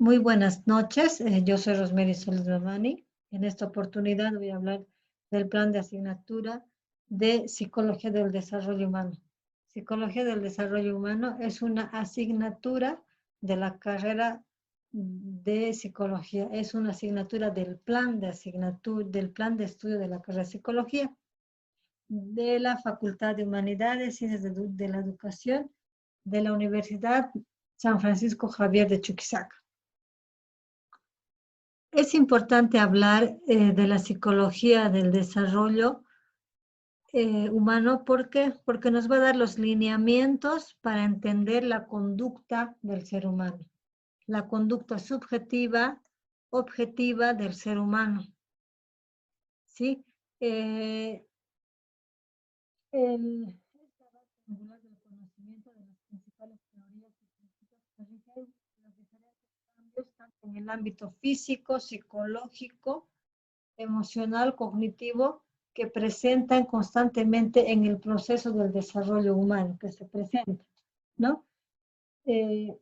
Muy buenas noches, yo soy Rosemary Solis Ramani. En esta oportunidad voy a hablar del plan de asignatura de Psicología del Desarrollo Humano. Psicología del Desarrollo Humano es una asignatura de la carrera de Psicología, es una asignatura del plan de asignatura, del plan de estudio de la carrera de Psicología de la Facultad de Humanidades y Ciencias de la Educación de la Universidad San Francisco Javier de Chuquisaca. Es importante hablar de la psicología del desarrollo humano. ¿Por qué? Porque nos va a dar los lineamientos para entender la conducta del ser humano, la conducta subjetiva, objetiva del ser humano. ¿Sí? Esta base angular del conocimiento de las principales teorías y principios que rigen los diferentes cambios tanto en el ámbito físico, psicológico, emocional, cognitivo, que presentan constantemente en el proceso del desarrollo humano, que se presenta, ¿no? De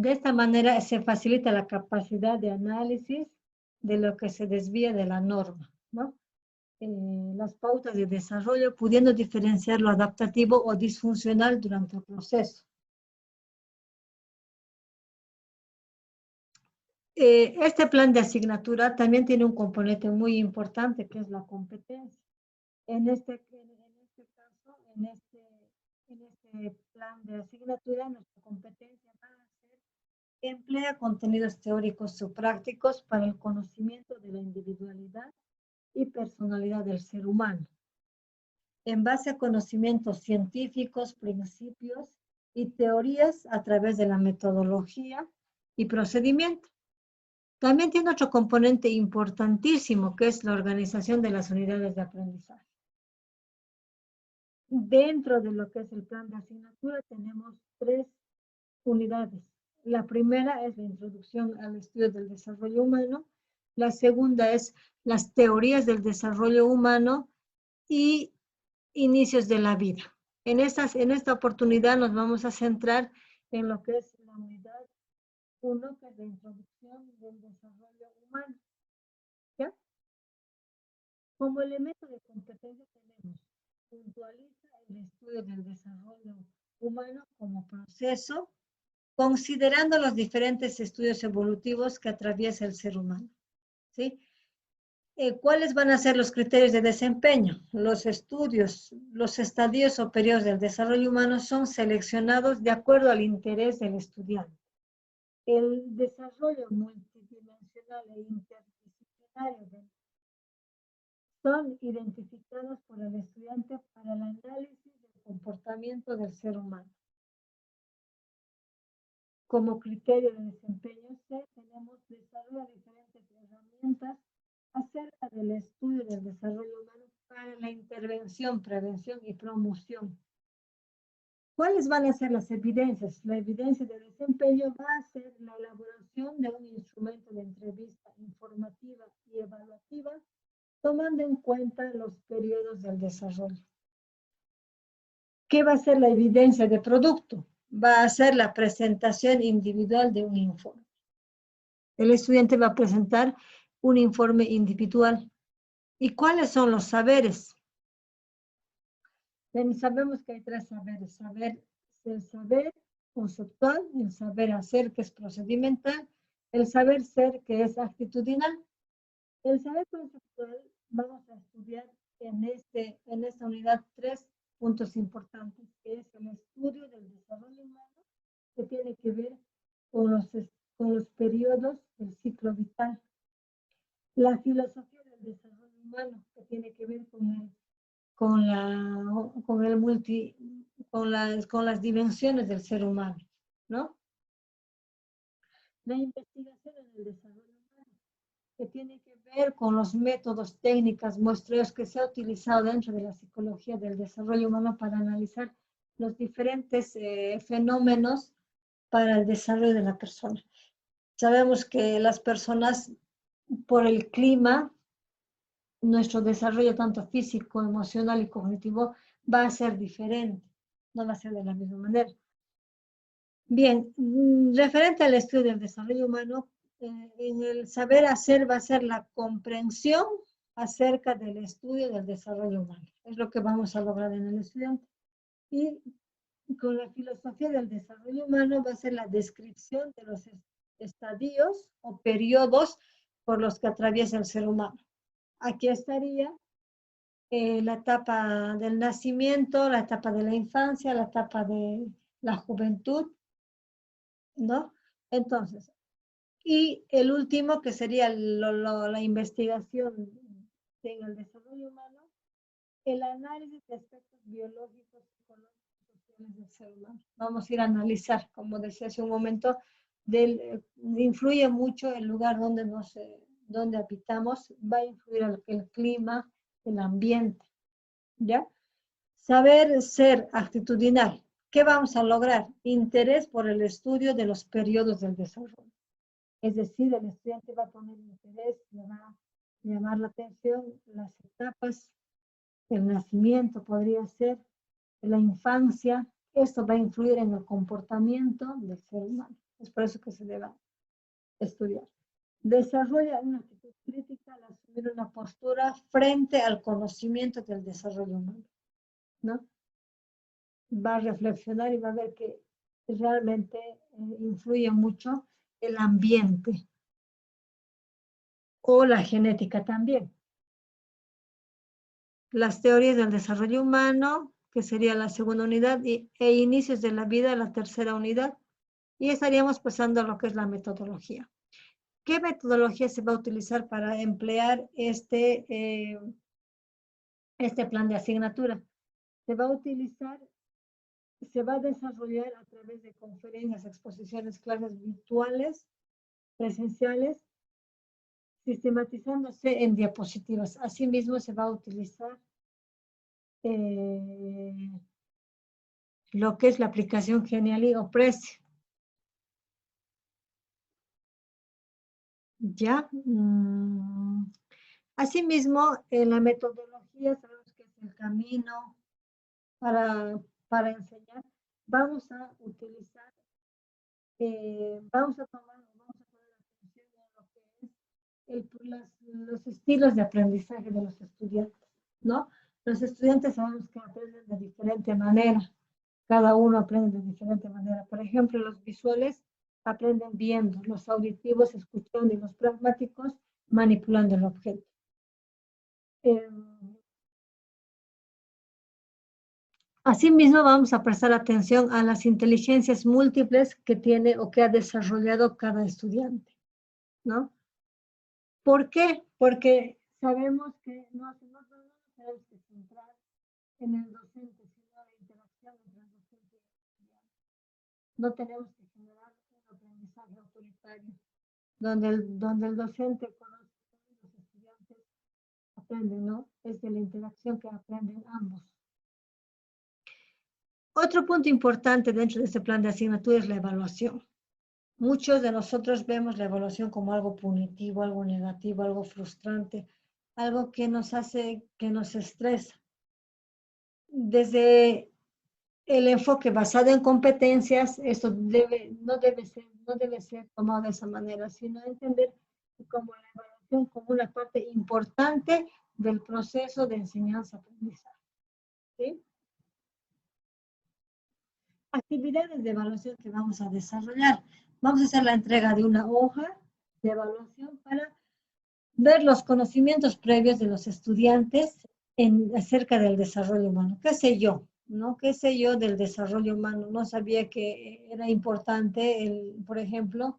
esta manera se facilita la capacidad de análisis de lo que se desvía de la norma, ¿no? Las pautas de desarrollo, pudiendo diferenciar lo adaptativo o disfuncional durante el proceso. Este plan de asignatura también tiene un componente muy importante que es la competencia. En este caso, en este plan de asignatura, nuestra competencia va a ser emplea contenidos teóricos o prácticos para el conocimiento de la individualidad y personalidad del ser humano, en base a conocimientos científicos, principios y teorías a través de la metodología y procedimiento. También tiene otro componente importantísimo, que es la organización de las unidades de aprendizaje. Dentro de lo que es el plan de asignatura tenemos 3 unidades. La primera es la introducción al estudio del desarrollo humano. La segunda es las teorías del desarrollo humano y inicios de la vida. En esta oportunidad nos vamos a centrar en lo que es la unidad 1, que es la introducción del desarrollo humano. ¿Ya? Como elemento de competencia tenemos, puntualiza el estudio del desarrollo humano como proceso, considerando los diferentes estudios evolutivos que atraviesa el ser humano. ¿Sí? ¿Cuáles van a ser los criterios de desempeño? Los estudios, los estadios o periodos del desarrollo humano son seleccionados de acuerdo al interés del estudiante. El desarrollo multidimensional e interdisciplinario son identificados por el estudiante para el análisis del comportamiento del ser humano. Como criterio de desempeño C, tenemos desarrollo de diferentes herramientas acerca del estudio del desarrollo humano para la intervención, prevención y promoción. ¿Cuáles van a ser las evidencias? La evidencia de desempeño va a ser la elaboración de un instrumento de entrevista informativa y evaluativa, tomando en cuenta los periodos del desarrollo. ¿Qué va a ser la evidencia de producto? Va a ser la presentación individual de un informe. El estudiante va a presentar un informe individual. ¿Y cuáles son los saberes? Sabemos que hay 3 saberes. El saber conceptual, el saber hacer, que es procedimental, el saber ser, que es actitudinal. El saber conceptual vamos a estudiar en esta unidad 3 puntos importantes, que es el estudio del desarrollo humano, que tiene que ver con los periodos del ciclo vital. La filosofía del desarrollo humano, que tiene que ver con las dimensiones del ser humano, ¿no? La investigación en el desarrollo humano, que tiene que ver con los métodos, técnicas, muestreos que se ha utilizado dentro de la psicología del desarrollo humano para analizar los diferentes fenómenos para el desarrollo de la persona. Sabemos que las personas, por el clima, nuestro desarrollo tanto físico, emocional y cognitivo va a ser diferente, no va a ser de la misma manera. Bien, referente al estudio del desarrollo humano, en el saber hacer va a ser la comprensión acerca del estudio del desarrollo humano. Es lo que vamos a lograr en el estudiante. Y con la filosofía del desarrollo humano va a ser la descripción de los estadios o periodos por los que atraviesa el ser humano. Aquí estaría la etapa del nacimiento, la etapa de la infancia, la etapa de la juventud, ¿no? Entonces, y el último que sería la investigación en el desarrollo humano, el análisis de aspectos biológicos, psicológicos, sociales del ser humano. Vamos a ir a analizar, como decía hace un momento, influye mucho el lugar donde habitamos, va a influir el clima, el ambiente, ¿ya? Saber ser actitudinal. ¿Qué vamos a lograr? Interés por el estudio de los periodos del desarrollo. Es decir, el estudiante va a poner interés, le va a llamar la atención las etapas, el nacimiento podría ser, la infancia. Esto va a influir en el comportamiento del ser humano. Es por eso que se debe estudiar. Desarrolla una actitud crítica al asumir una postura frente al conocimiento del desarrollo humano, ¿no? Va a reflexionar y va a ver que realmente influye mucho el ambiente o la genética también. Las teorías del desarrollo humano, que sería la segunda unidad, e inicios de la vida, la tercera unidad, y estaríamos pasando a lo que es la metodología. ¿Qué metodología se va a utilizar para emplear este plan de asignatura? Se va a desarrollar a través de conferencias, exposiciones, clases virtuales, presenciales, sistematizándose en diapositivas. Asimismo, se va a utilizar lo que es la aplicación Genially o Prezi. ¿Ya? Asimismo, en la metodología sabemos que es el camino para enseñar. Vamos a utilizar, vamos a poner atención en lo que es los estilos de aprendizaje de los estudiantes, ¿no? Los estudiantes sabemos que aprenden de diferente manera. Cada uno aprende de diferente manera. Por ejemplo, los visuales aprenden viendo, los auditivos escuchando y los pragmáticos manipulando el objeto. Asimismo, vamos a prestar atención a las inteligencias múltiples que tiene o que ha desarrollado cada estudiante, ¿no? ¿Por qué? Porque sabemos que no tenemos que centrar en el docente, sino en la interacción entre el docente y el estudiante. No tenemos que generar un aprendizaje autoritario, donde el docente conoce y los estudiantes aprenden, ¿no? Es de la interacción que aprenden ambos. Otro punto importante dentro de este plan de asignatura es la evaluación. Muchos de nosotros vemos la evaluación como algo punitivo, algo negativo, algo frustrante, algo que nos hace, que nos estresa. Desde el enfoque basado en competencias, esto no debe ser tomado de esa manera, sino entender como la evaluación como una parte importante del proceso de enseñanza-aprendizaje. ¿Sí? Actividades de evaluación que vamos a desarrollar. Vamos a hacer la entrega de una hoja de evaluación para ver los conocimientos previos de los estudiantes acerca del desarrollo humano. ¿Qué sé yo? ¿No? ¿Qué sé yo del desarrollo humano? No sabía que era importante, por ejemplo,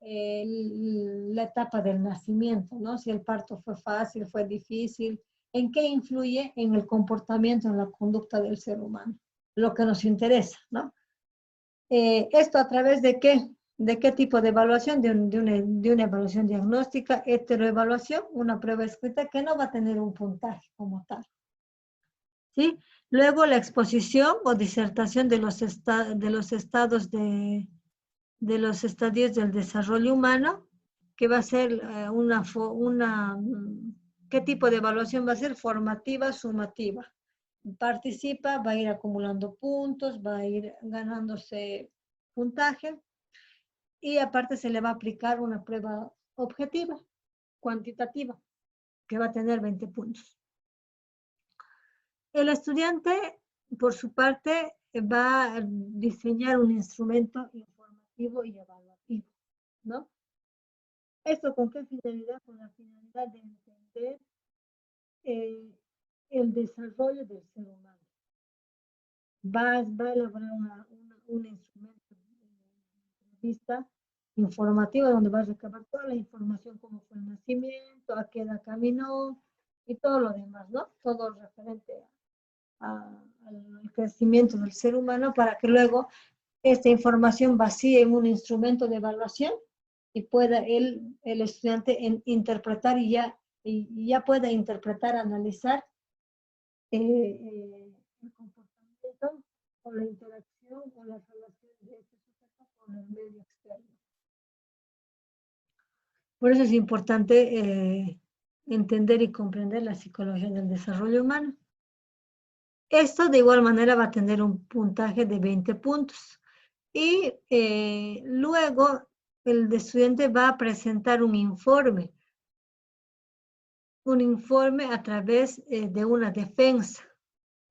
la etapa del nacimiento, ¿no? Si el parto fue fácil, fue difícil, ¿en qué influye en el comportamiento, en la conducta del ser humano? Lo que nos interesa, ¿no? ¿Esto a través de qué? ¿De qué tipo de evaluación? De una evaluación diagnóstica, heteroevaluación, una prueba escrita que no va a tener un puntaje como tal. ¿Sí? Luego la exposición o disertación de los estados de los estadios del desarrollo humano, que va a ser ¿qué tipo de evaluación va a ser? Formativa, sumativa. Participa, va a ir acumulando puntos, va a ir ganándose puntaje y aparte se le va a aplicar una prueba objetiva, cuantitativa, que va a tener 20 puntos. El estudiante, por su parte, va a diseñar un instrumento informativo y evaluativo, ¿no? ¿Esto con qué finalidad? Con la finalidad de entender el desarrollo del ser humano. Va a elaborar un instrumento de vista informativa donde va a recabar toda la información, cómo fue el nacimiento, a qué edad caminó y todo lo demás, ¿no? Todo referente al crecimiento del ser humano para que luego esta información vacíe en un instrumento de evaluación y pueda el estudiante interpretar y ya pueda interpretar, analizar el comportamiento o la interacción o la relación de este sujeto con el medio externo. Por eso es importante entender y comprender la psicología del desarrollo humano. Esto de igual manera va a tener un puntaje de 20 puntos. Y luego el estudiante va a presentar un informe a través de una defensa.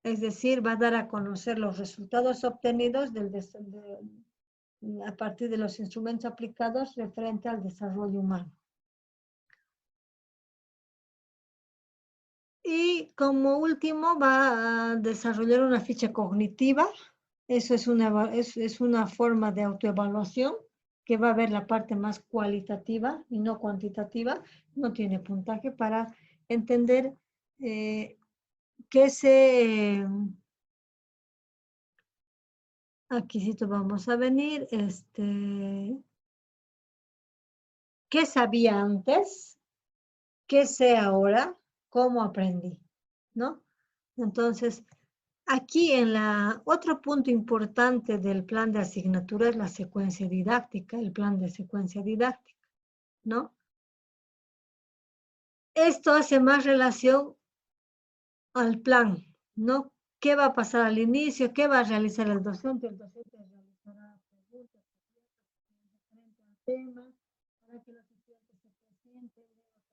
Es decir, va a dar a conocer los resultados obtenidos a partir de los instrumentos aplicados referente al desarrollo humano. Y como último va a desarrollar una ficha cognitiva. Eso es una forma de autoevaluación que va a ver la parte más cualitativa y no cuantitativa. No tiene puntaje para entender aquí sí vamos a venir, ¿qué sabía antes? ¿Qué sé ahora? ¿Cómo aprendí? ¿No? Entonces, aquí otro punto importante del plan de asignatura es la secuencia didáctica, el plan de secuencia didáctica, ¿no? Esto hace más relación al plan, ¿no? ¿Qué va a pasar al inicio? ¿Qué va a realizar el docente? El docente realizará preguntas referentes al tema para que los estudiantes se presenten,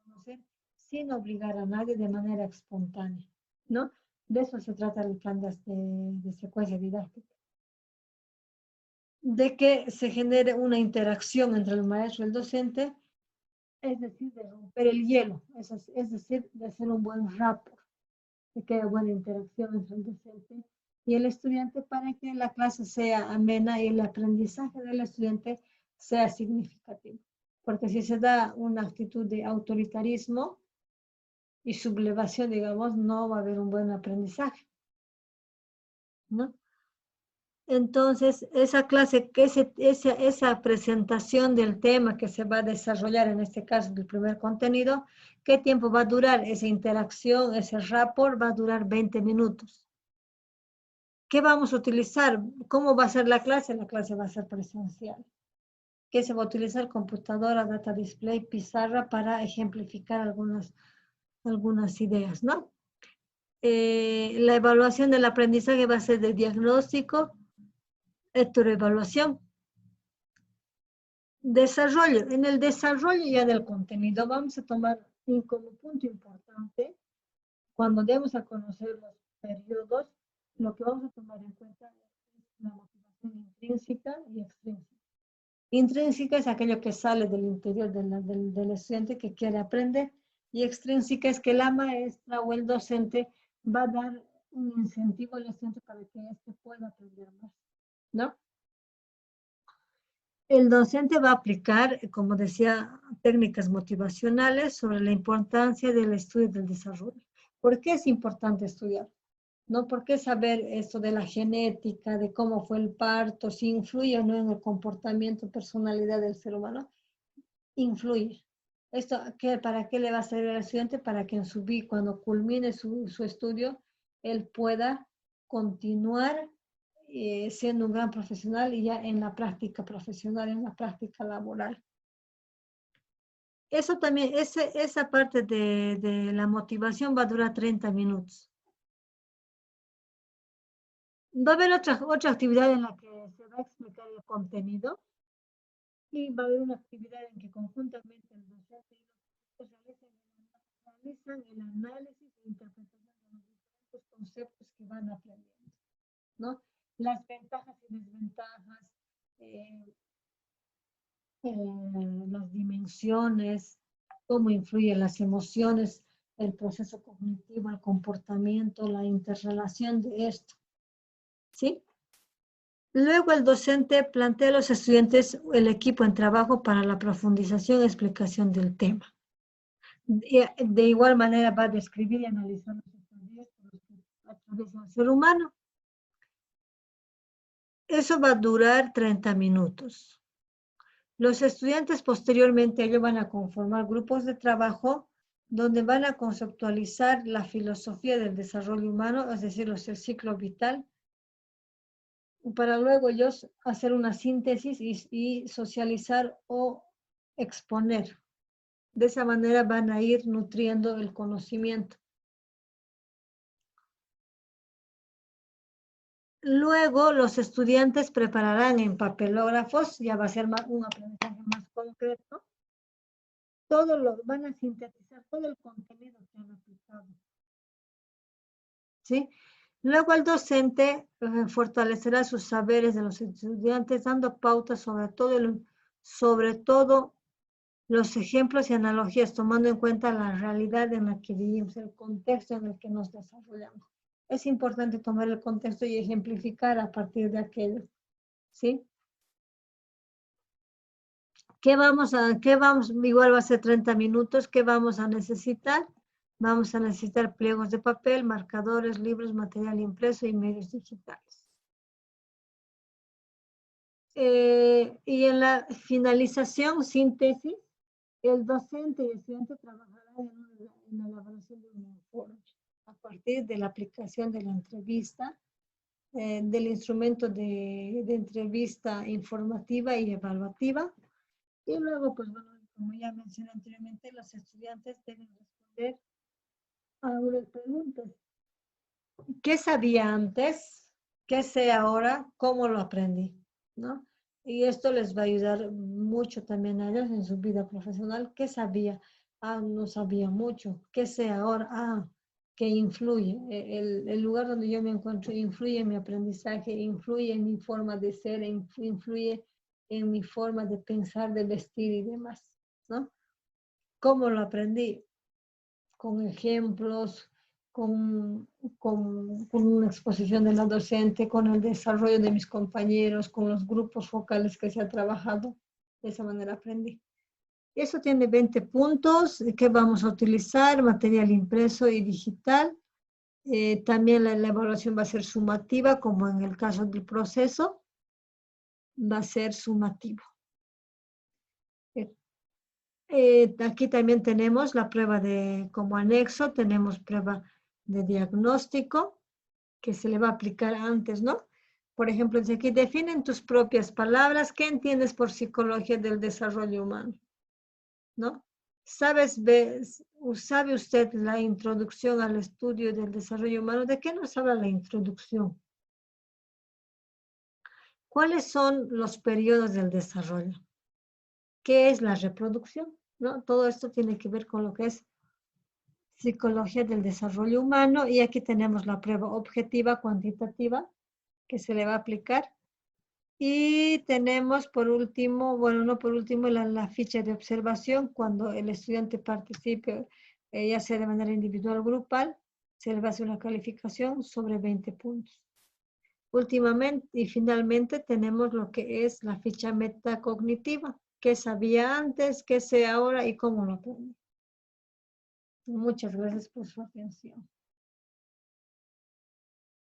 conocer, sin obligar a nadie de manera espontánea, ¿no? De eso se trata el plan de secuencia didáctica. De que se genere una interacción entre el maestro y el docente, es decir, de romper el hielo, es decir, de hacer un buen rapport, de que haya buena interacción entre el docente y el estudiante para que la clase sea amena y el aprendizaje del estudiante sea significativo. Porque si se da una actitud de autoritarismo y sublevación, digamos, no va a haber un buen aprendizaje, ¿no? Entonces, esa clase, esa presentación del tema que se va a desarrollar, en este caso, del primer contenido, ¿qué tiempo va a durar? Esa interacción, ese rapport va a durar 20 minutos. ¿Qué vamos a utilizar? ¿Cómo va a ser la clase? La clase va a ser presencial. ¿Qué se va a utilizar? Computadora, data display, pizarra para ejemplificar algunas ideas, ¿no? La evaluación del aprendizaje va a ser de diagnóstico, heteroevaluación. Desarrollo. En el desarrollo ya del contenido vamos a tomar como punto importante, cuando demos a conocer los periodos, lo que vamos a tomar en cuenta es la motivación intrínseca y extrínseca. Intrínseca es aquello que sale del interior del estudiante que quiere aprender, y extrínseca es que la maestra o el docente va a dar un incentivo al estudiante para que éste pueda aprender más, ¿no? El docente va a aplicar, como decía, técnicas motivacionales sobre la importancia del estudio del desarrollo. ¿Por qué es importante estudiar? ¿No? ¿Por qué saber esto de la genética, de cómo fue el parto, si influye o no en el comportamiento, personalidad del ser humano? Influye. ¿Esto para qué le va a servir al estudiante? Para que en su vida, cuando culmine su estudio, él pueda continuar siendo un gran profesional y ya en la práctica profesional, en la práctica laboral. Eso también, esa parte de la motivación va a durar 30 minutos. Va a haber otra actividad en la que se va a explicar el contenido y va a haber una actividad en que conjuntamente el docente y los realizan el análisis e interpretación de los diferentes conceptos que van aprendiendo, ¿no? Las ventajas y desventajas, las dimensiones, cómo influyen las emociones, el proceso cognitivo, el comportamiento, la interrelación de esto, ¿sí? Luego el docente plantea a los estudiantes el equipo en trabajo para la profundización y explicación del tema. De igual manera va a describir y analizar los estudios que atraviesa el ser humano. Eso va a durar 30 minutos. Los estudiantes posteriormente ellos van a conformar grupos de trabajo donde van a conceptualizar la filosofía del desarrollo humano, es decir, el ciclo vital, para luego ellos hacer una síntesis y socializar o exponer. De esa manera van a ir nutriendo el conocimiento. Luego los estudiantes prepararán en papelógrafos, ya va a ser un aprendizaje más concreto, van a sintetizar todo el contenido que han aplicado. ¿Sí? Luego el docente fortalecerá sus saberes de los estudiantes dando pautas sobre todo los ejemplos y analogías, tomando en cuenta la realidad en la que vivimos, el contexto en el que nos desarrollamos. Es importante tomar el contexto y ejemplificar a partir de aquello, ¿sí? Igual va a ser 30 minutos, ¿qué vamos a necesitar? Vamos a necesitar pliegos de papel, marcadores, libros, material impreso y medios digitales. Y en la finalización, síntesis, el docente y el estudiante trabajarán en la elaboración de un informe a partir de la aplicación de la entrevista, del instrumento de entrevista informativa y evaluativa. Y luego, pues bueno, como ya mencioné anteriormente, los estudiantes deben responder a unas preguntas. ¿Qué sabía antes? ¿Qué sé ahora? ¿Cómo lo aprendí? ¿No? Y esto les va a ayudar mucho también a ellos en su vida profesional. ¿Qué sabía? Ah, no sabía mucho. ¿Qué sé ahora? Ah, que influye. El lugar donde yo me encuentro influye en mi aprendizaje, influye en mi forma de ser, influye en mi forma de pensar, de vestir y demás, ¿no? ¿Cómo lo aprendí? Con ejemplos, con una exposición de la docente, con el desarrollo de mis compañeros, con los grupos focales que se ha trabajado. De esa manera aprendí. Eso tiene 20 puntos que vamos a utilizar, material impreso y digital. También la evaluación va a ser sumativa, como en el caso del proceso, va a ser sumativo. Aquí también tenemos la prueba como anexo, tenemos prueba de diagnóstico que se le va a aplicar antes, ¿no? Por ejemplo, dice aquí, definen tus propias palabras, ¿qué entiendes por psicología del desarrollo humano? ¿No? ¿Sabe usted la introducción al estudio del desarrollo humano? ¿De qué nos habla la introducción? ¿Cuáles son los periodos del desarrollo? ¿Qué es la reproducción? ¿No? Todo esto tiene que ver con lo que es psicología del desarrollo humano y aquí tenemos la prueba objetiva cuantitativa que se le va a aplicar y tenemos por último, bueno, no por último, la ficha de observación cuando el estudiante participe, ya sea de manera individual o grupal, se le va a hacer una calificación sobre 20 puntos. Últimamente y finalmente tenemos lo que es la ficha metacognitiva, qué sabía antes, qué sé ahora y cómo lo aprendí. Muchas gracias por su atención.